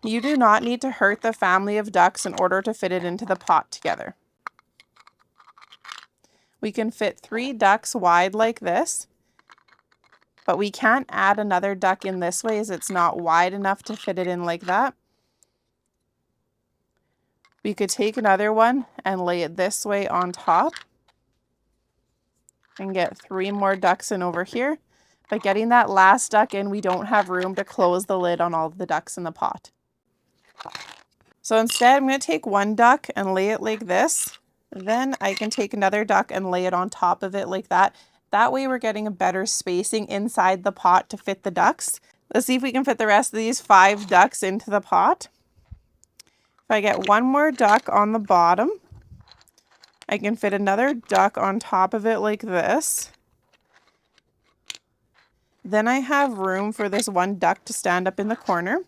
You do not need to hurt the family of ducks in order to fit it into the pot together. We can fit 3 ducks wide like this, but we can't add another duck in this way as it's not wide enough to fit it in like that. We could take another one and lay it this way on top and get 3 more ducks in over here. But getting that last duck in, we don't have room to close the lid on all of the ducks in the pot. So instead, I'm going to take 1 duck and lay it like this. Then I can take another duck and lay it on top of it like that. That way we're getting a better spacing inside the pot to fit the ducks. Let's see if we can fit the rest of these 5 ducks into the pot. If I get 1 more duck on the bottom, I can fit another duck on top of it like this. Then I have room for this 1 duck to stand up in the corner.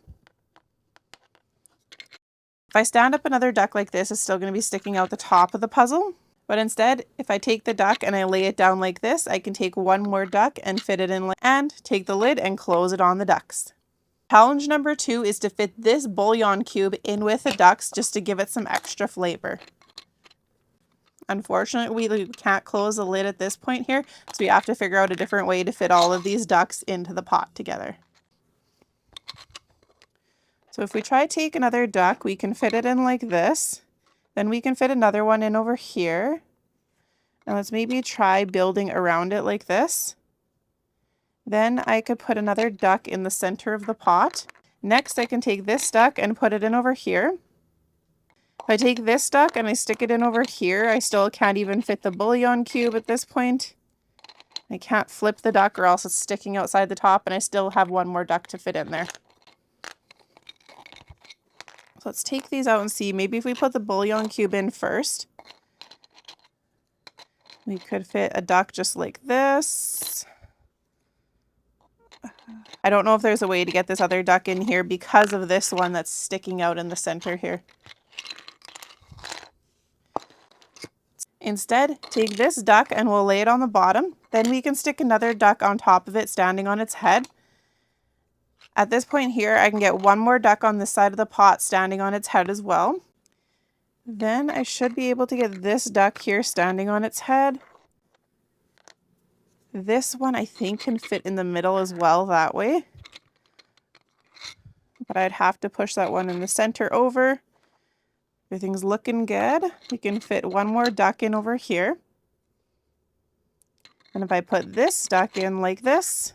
If I stand up another duck like this, it's still going to be sticking out the top of the puzzle. But instead, if I take the duck and I lay it down like this, I can take 1 more duck and fit it in and take the lid and close it on the ducks. Challenge number 2 is to fit this bouillon cube in with the ducks just to give it some extra flavor. Unfortunately, we can't close the lid at this point here, so we have to figure out a different way to fit all of these ducks into the pot together. So if we try to take another duck, we can fit it in like this. Then we can fit another one in over here. And let's maybe try building around it like this. Then I could put another duck in the center of the pot. Next, I can take this duck and put it in over here. If I take this duck and I stick it in over here, I still can't even fit the bouillon cube at this point. I can't flip the duck or else it's sticking outside the top, and I still have 1 more duck to fit in there. So let's take these out and see. Maybe if we put the bouillon cube in first, we could fit a duck just like this. I don't know if there's a way to get this other duck in here because of this one that's sticking out in the center here. Instead, take this duck and we'll lay it on the bottom. Then we can stick another duck on top of it standing on its head. At this point here, I can get 1 more duck on this side of the pot standing on its head as well. Then I should be able to get this duck here standing on its head. This one I think can fit in the middle as well that way. But I'd have to push that one in the center over. Everything's looking good. We can fit 1 more duck in over here. And if I put this duck in like this,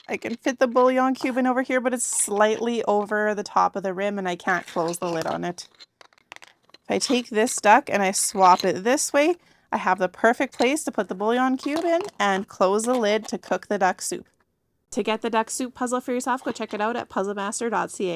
I can fit the bouillon cube in over here, but it's slightly over the top of the rim and I can't close the lid on it. If I take this duck and I swap it this way, I have the perfect place to put the bouillon cube in and close the lid to cook the duck soup. To get the duck soup puzzle for yourself, go check it out at puzzlemaster.ca.